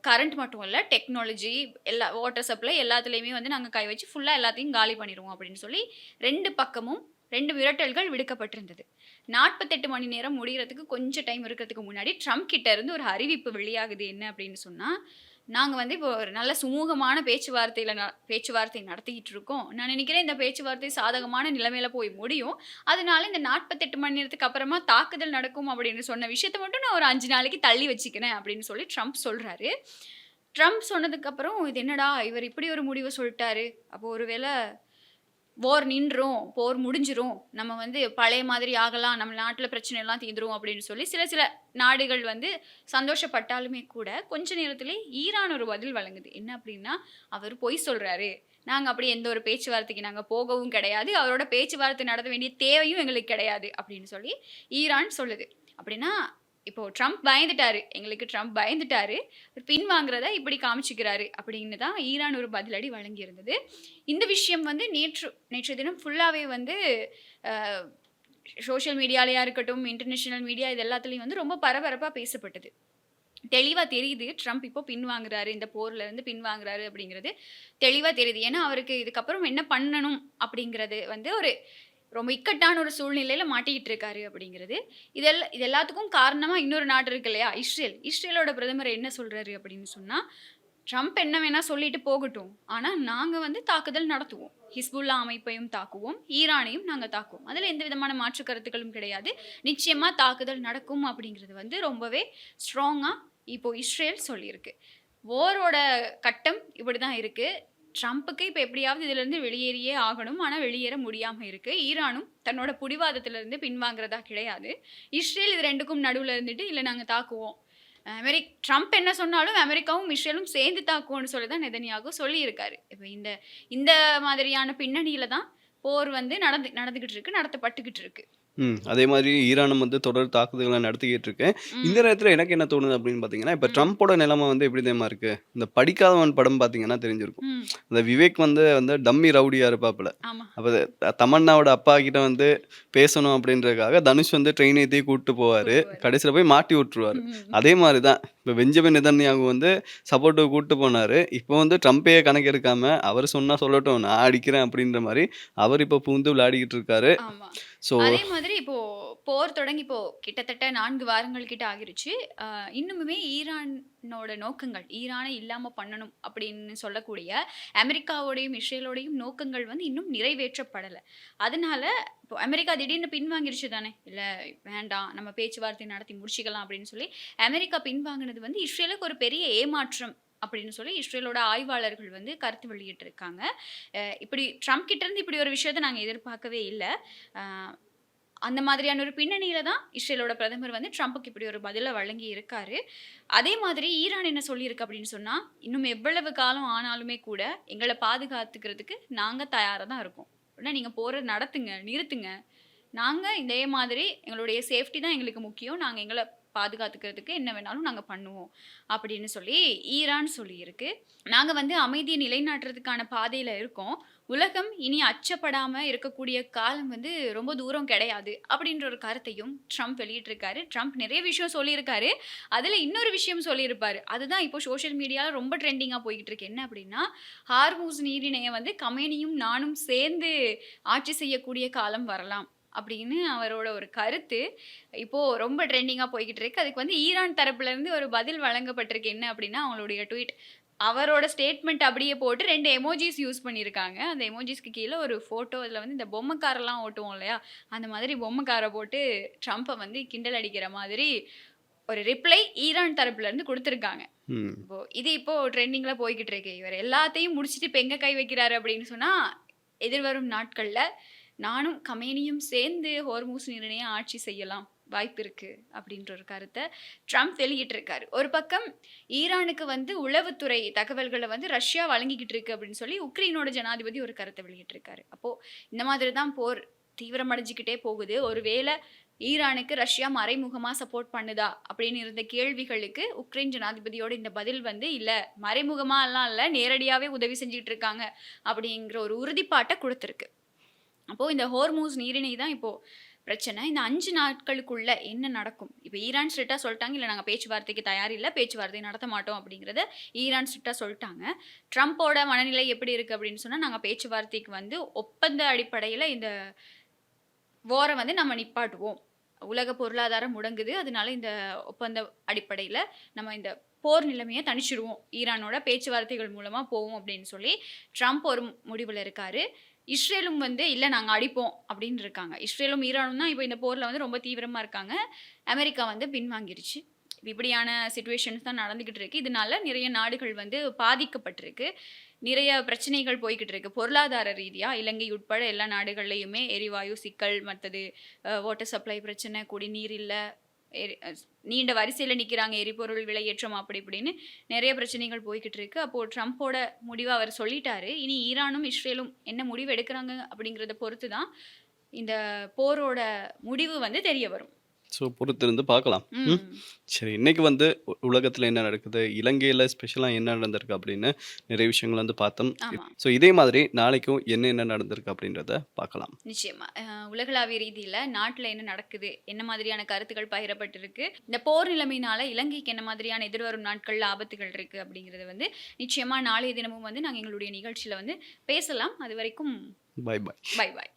கரண்ட் மட்டும் இல்ல, டெக்னாலஜி எல்லா வாட்டர் சப்ளை எல்லாத்துலயுமே வந்து நாங்க கை வச்சு ஃபுல்லா எல்லாத்தையும் காலி பண்ணிருவோம் அப்படின்னு சொல்லி 2 பக்கமும் 2 மிரட்டல்கள் விடுக்கப்பட்டிருந்தது. 48 மணி நேரம் முடியறதுக்கு கொஞ்சம் டைம் இருக்கிறதுக்கு முன்னாடி ட்ரம்ப் கிட்ட இருந்து ஒரு அறிவிப்பு வெளியாகுது. என்ன அப்படின்னு சொன்னா, நாங்க வந்து இப்போ ஒரு நல்ல சுமூகமான பேச்சுவார்த்தை நடத்திக்கிட்டு இருக்கோம். நான் நினைக்கிறேன் இந்த பேச்சுவார்த்தை சாதகமான நிலைமையில போய் முடியும். அதனால இந்த 48 மணி நேரத்துக்கு அப்புறமா தாக்குதல் நடக்கும் அப்படின்னு சொன்ன விஷயத்த மட்டும் நான் ஒரு 5 நாளைக்கு தள்ளி வச்சுக்கிறேன் அப்படின்னு சொல்லி ட்ரம்ப் சொல்றாரு. ட்ரம்ப் சொன்னதுக்கு அப்புறம் இது என்னடா இவர் இப்படி ஒரு முடிவு சொல்லிட்டாரு. அப்போ ஒருவேளை போர் முடிஞ்சிரும். நம்ம வந்து பழைய மாதிரி ஆகலாம். நம்ம நாட்டுல பிரச்சனை எல்லாம் தீந்துரும் அப்படின்னு சொல்லி சில நாடுகள் வந்து சந்தோஷப்பட்டாலுமே கூட, கொஞ்ச நேரத்திலே ஈரான் ஒரு பதில் வழங்குது. என்ன அப்படின்னா, அவர் பொய் சொல்றாரு. நாங்க அப்படி எந்த ஒரு பேச்சுவார்த்தைக்கு நாங்க போகவும் கிடையாது. அவரோட பேச்சுவார்த்தை நடத்த வேண்டிய தேவையும் எங்களுக்கு கிடையாது அப்படின்னு சொல்லி ஈரான் சொல்லுது. அப்படின்னா, இப்போ ட்ரம்ப் பயந்துட்டாரு. எங்களுக்கு ட்ரம்ப் பயந்துட்டாரு. பின்வாங்குறத இப்படி காமிச்சுக்கிறாரு அப்படின்னு தான் ஈரான் ஒரு பதிலடி வழங்கியிருந்தது. இந்த விஷயம் வந்து நேற்று தினம் ஃபுல்லாவே வந்து அ சோஷியல் மீடியாலயா இருக்கட்டும், இன்டர்நேஷனல் மீடியா இது எல்லாத்துலயும் வந்து ரொம்ப பரபரப்பா பேசப்பட்டது. தெளிவா தெரியுது ட்ரம்ப் இப்போ பின்வாங்குறாரு. இந்த போர்ல இருந்து பின்வாங்குறாரு அப்படிங்கிறது தெளிவா தெரியுது. ஏன்னா, அவருக்கு இதுக்கப்புறம் என்ன பண்ணணும் அப்படிங்கிறது வந்து ஒரு ரொம்ப இக்கட்டான ஒரு சூழ்நிலையில மாட்டிக்கிட்டு இருக்காரு அப்படிங்கிறது. இது எல்லாத்துக்கும் காரணமா இன்னொரு நாடு இருக்கு இல்லையா? இஸ்ரேல். இஸ்ரேலோட பிரதமர் என்ன சொல்றாரு அப்படின்னு சொன்னா, ட்ரம்ப் என்ன வேணா சொல்லிட்டு போகட்டும். ஆனா நாங்க வந்து தாக்குதல் நடத்துவோம். ஹிஸ்புல்லா அமைப்பையும் தாக்குவோம். ஈரானையும் நாங்க தாக்குவோம். அதுல எந்த விதமான மாற்று கருத்துக்களும் கிடையாது. நிச்சயமா தாக்குதல் நடக்கும் அப்படிங்கிறது வந்து ரொம்பவே ஸ்ட்ராங்கா இப்போ இஸ்ரேல் சொல்லியிருக்கு. வாரோட கட்டம் இப்படிதான் இருக்கு. ட்ரம்புக்கு இப்ப எப்படியாவது இதிலிருந்து வெளியேறியே ஆகணும். ஆனா வெளியேற முடியாம இருக்கு. ஈரானும் தன்னோட பிடிவாதத்திலிருந்து பின்வாங்குறதா கிடையாது. இஸ்ரேல் இது 2க்கும் நடுவுல இருந்துட்டு, இல்ல நாங்க தாக்குவோம். ட்ரம்ப் என்ன சொன்னாலும் அமெரிக்காவும், இஸ்ரேலும் சேர்ந்து தாக்குவோம்னு சொல்லி தான் நெதன்யாகு சொல்லியிருக்காரு. இப்ப இந்த மாதிரியான பின்னணியில தான் போர் வந்து நடந்துகிட்டு இருக்கு, நடத்தப்பட்டுகிட்டு இருக்கு. அதே மாதிரி ஈரானும் வந்து தொடர் தாக்குதல்களை நடத்திக்கிட்டு இருக்கு. இந்த ம். நேரத்துல எனக்கு என்ன தோணுது அப்படின்னு பார்த்தீங்கன்னா, இப்ப ம். ட்ரம்போட நிலைமை வந்து எப்படி தெரியுமா இருக்கு? இந்த படிக்காதவன் படம் பார்த்தீங்கன்னா தெரிஞ்சிருக்கும். ம். அந்த விவேக் வந்து வந்து டம்மி ரவுடியா இருப்பாப்புல. ஆமா. அப்ப தமன்னாவோட அப்பா கிட்ட வந்து பேசணும் அப்படின்றதுக்காக தனுஷ் வந்து ட்ரெயின் ஏத்தி கூட்டு போவாரு. கூட்டு போவாரு. கடைசியில போய் மாட்டி விட்டுருவாரு. ம். அதே மாரி தான். இப்ப பெஞ்சமின் நெதன்யாகு வந்து சப்போர்ட்டுக்கு கூட்டு போனாரு. இப்போ வந்து ட்ரம்பையே கணக்கெடுக்காம, அவரு சொன்னா சொல்லட்டும் நான் அடிக்கிறேன் அப்படின்ற மாரி, அவர் இப்போ புகுந்து விளையாடிக்கிட்டு இருக்காரு. ஆமா. ஸோ அதே மாதிரி இப்போ போர் தொடங்கி இப்போ கிட்டத்தட்ட 4 வாரங்கள் கிட்ட ஆகிருச்சு. அ இன்னுமுமே ஈரானோட நோக்கங்கள், ஈரானை இல்லாம பண்ணணும் அப்படின்னு சொல்லக்கூடிய அமெரிக்காவோடையும், இஸ்ரேலோடையும் நோக்கங்கள் வந்து இன்னும் நிறைவேற்றப்படல. அதனால இப்போ அமெரிக்கா திடீர்னு பின்வாங்கிருச்சு தானே. இல்ல வேண்டாம் நம்ம பேச்சுவார்த்தை நடத்தி முடிச்சுக்கலாம் அப்படின்னு சொல்லி அமெரிக்கா பின்வாங்கினது வந்து இஸ்ரேலுக்கு ஒரு பெரிய ஏமாற்றம் அப்படின்னு சொல்லி இஸ்ரேலோட ஆய்வாளர்கள் வந்து கருத்து வெளியிட்டிருக்காங்க. இப்படி ட்ரம்ப் கிட்ட இருந்து இப்படி ஒரு விஷயத்த நாங்க எதிர்பார்க்கவே இல்ல. அ அந்த மாதிரியான ஒரு பின்னணியில தான் இஸ்ரேலோட பிரதமர் வந்து ட்ரம்புக்கு இப்படி ஒரு பதில வழங்கி இருக்காரு. அதே மாதிரி ஈரான் என்ன சொல்லியிருக்கு அப்படின்னு சொன்னா, இன்னும் எவ்வளவு காலம் ஆனாலுமே கூட எங்கள பாதுகாத்துக்கிறதுக்கு நாங்க தயாரா தான் இருக்கோம். ஆனா நீங்க போர நடத்துங்க, நிறுத்துங்க. நாங்க இதே மாதிரி எங்களுடைய சேஃப்டி தான் எங்களுக்கு முக்கியம். நாங்க எங்கள பாதுகாத்துக்கிறதுக்கு என்ன வேணாலும் நாங்க பண்ணுவோம். அப்படின்னு சொல்லி ஈரான் சொல்லியிருக்கு. நாங்க வந்து அமைதிய நிலைநாட்டுறதுக்கான பாதையில இருக்கோம். உலகம் இனி அச்சப்படாம இருக்கக்கூடிய காலம் வந்து ரொம்ப தூரம் கிடையாது. அப்படின்ற ஒரு கருத்தையும் ட்ரம்ப் வெளியிட்டிருக்காரு. ட்ரம்ப் நிறைய விஷயம் சொல்லியிருக்காரு. அதுல இன்னொரு விஷயம் சொல்லியிருப்பாரு. அதுதான் இப்போ சோசியல் மீடியால ரொம்ப ட்ரெண்டிங்கா போய்க்கிட்டு இருக்கு. என்ன அப்படின்னா, ஹார்மூஸ் நீரிணைய வந்து கமேனியும் நானும் சேர்ந்து ஆட்சி செய்யக்கூடிய காலம் வரலாம். அப்படின்னு அவரோட ஒரு கருத்து இப்போ ரொம்ப ட்ரெண்டிங்கா போய்க்கிட்டு இருக்கு. அதுக்கு வந்து ஈரான் தரப்புல இருந்து ஒரு பதில் வழங்கப்பட்டிருக்கு. என்ன அப்படின்னா, அவங்களுடைய ட்வீட் அவரோட ஸ்டேட்மெண்ட் அப்படியே போட்டு 2 எமோஜிஸ் யூஸ் பண்ணியிருக்காங்க. அந்த எமோஜிஸ்க்கு கீழ ஒரு ஃபோட்டோ அதில வந்து இந்த பொம்மை காரெல்லாம் ஓட்டுவோம் இல்லையா? அந்த மாதிரி பொம்மை கார போட்டு ட்ரம்பை வந்து கிண்டல் அடிக்கிற மாதிரி ஒரு ரிப்ளை ஈரான் தரப்புல இருந்து குடுத்துருக்காங்க. ம். இப்போ ட்ரெண்டிங்ல போய்க்கிட்டு இருக்கு. இவர் எல்லாத்தையும் முடிச்சுட்டு இப்ப எங்க கை வைக்கிறாரு அப்படின்னு சொன்னா, எதிர்வரும் நாட்கள்ல நானும் கமேனியும் சேர்ந்து ஹோர்மூஸ் நீரிணைய ஆட்சி செய்யலாம். வாய்ப்பு இருக்கு அப்படின்ற ஒரு கருத்தை ட்ரம்ப் வெளியிட்டிருக்காரு. ஒரு பக்கம் ஈரானுக்கு வந்து உளவுத்துறை தகவல்களை வந்து ரஷ்யா வழங்கிக்கிட்டு இருக்கு அப்படின்னு சொல்லி உக்ரைனோட ஜனாதிபதி ஒரு கருத்தை வெளியிட்டிருக்காரு. அப்போ இந்த மாதிரி தான் போர் தீவிரமடைஞ்சுக்கிட்டே போகுது. ஒருவேளை ஈரானுக்கு ரஷ்யா மறைமுகமா சப்போர்ட் பண்ணுதா அப்படின்னு இருந்த கேள்விகளுக்கு உக்ரைன் ஜனாதிபதியோட இந்த பதில் வந்து இல்ல மறைமுகமா எல்லாம் இல்ல நேரடியாவே உதவி செஞ்சுட்டு இருக்காங்க அப்படிங்கிற ஒரு உறுதிப்பாட்டை கொடுத்திருக்கு. அப்போ இந்த ஹோர்மூஸ் நீரிணை தான் இப்போ பிரச்சனை. இந்த 5 நாட்களுக்குள்ள என்ன நடக்கும்? இப்ப ஈரான் ஸ்ட்ரிக்ட்டா சொல்ட்டாங்க, இல்ல நாங்க பேச்சுவார்த்தைக்கு தயார் இல்ல, பேச்சுவார்த்தை நடத்த மாட்டோம் அப்படிங்கிறத ஈரான் ஸ்ட்ரிக்ட்டா சொல்ட்டாங்க. ட்ரம்போட மனநிலை எப்படி இருக்கு அப்படின்னு சொன்னா, நாங்க பேச்சுவார்த்தைக்கு வந்து ஒப்பந்த அடிப்படையில இந்த வார வந்து நம்ம நிப்பாட்டுவோம். உலக பொருளாதாரம் முடங்குது. அதனால இந்த ஒப்பந்த அடிப்படையில நம்ம இந்த போர் நிலைமைய தணிச்சுருவோம். ஈரானோட பேச்சுவார்த்தைகள் மூலமா போவோம் அப்படின்னு சொல்லி ட்ரம்ப் ஒரு முடிவுல இருக்காரு. இஸ்ரேலும் வந்து இல்ல நாங்க அடிப்போம் அப்படின்னு இருக்காங்க. இஸ்ரேலும் ஈரானும் தான் இப்போ இந்த போர்ல வந்து ரொம்ப தீவிரமா இருக்காங்க. அமெரிக்கா வந்து பின்வாங்கிருச்சு. இப்படியான சிச்சுவேஷன்ஸ் தான் நடந்துகிட்டு இருக்கு. இதனால நிறைய நாடுகள் வந்து பாதிக்கப்பட்டிருக்கு. நிறைய பிரச்சனைகள் போய்க்கிட்டு இருக்கு. பொருளாதார ரீதியா இலங்கை உட்பட எல்லா நாடுகள்லயுமே எரிவாயு சிக்கல், மத்தது வாட்டர் சப்ளை பிரச்சனை, குடிநீர் இல்ல, எரி அஸ் நீண்ட வரிசையில நிக்கிறாங்க. எரிபொருள் விலையேற்றம் அப்படி இப்படின்னு நெறைய பிரச்சனைகள் போய்க்கிட்டு இருக்கு. அப்போ ட்ரம்போட முடிவ அவர் சொல்லிட்டாரு. இனி ஈரானும், இஸ்ரேலும் என்ன முடிவு எடுக்குறாங்க அப்படிங்கிறத பொறுத்து தான் இந்த போரோட முடிவு வந்து தெரிய வரும். ஸோ பொறுத்திருந்து பார்க்கலாம். ம். ம். சரி, இன்னைக்கு வந்து உலகத்துல என்ன நடக்குது? இலங்கையில ஸ்பெஷலா என்ன நடந்திருக்கு அப்படின்னு நிறைய விஷயங்கள் வந்து பார்த்தோம். ஆமா. ஸோ இதே மாதிரி நாளைக்கும் என்ன நடந்திருக்கு அப்படின்றத பார்க்கலாம். நிச்சயமா. உலகளாவிய ரீதியில நாட்டுல என்ன நடக்குது? என்ன மாதிரியான கருத்துக்கள் பகிரப்பட்டிருக்கு? இந்த போர் நிலைமையினால இலங்கைக்கு என்ன மாதிரியான எதிர்வரும் நாட்கள்ல ஆபத்துகள் இருக்கு? அப்படிங்கிறத வந்து நிச்சயமா நாளைய தினமும் வந்து நாங்க எங்களுடைய நிகழ்ச்சியில வந்து பேசலாம். அதுவரைக்கும் பாய் பாய். Bye bye.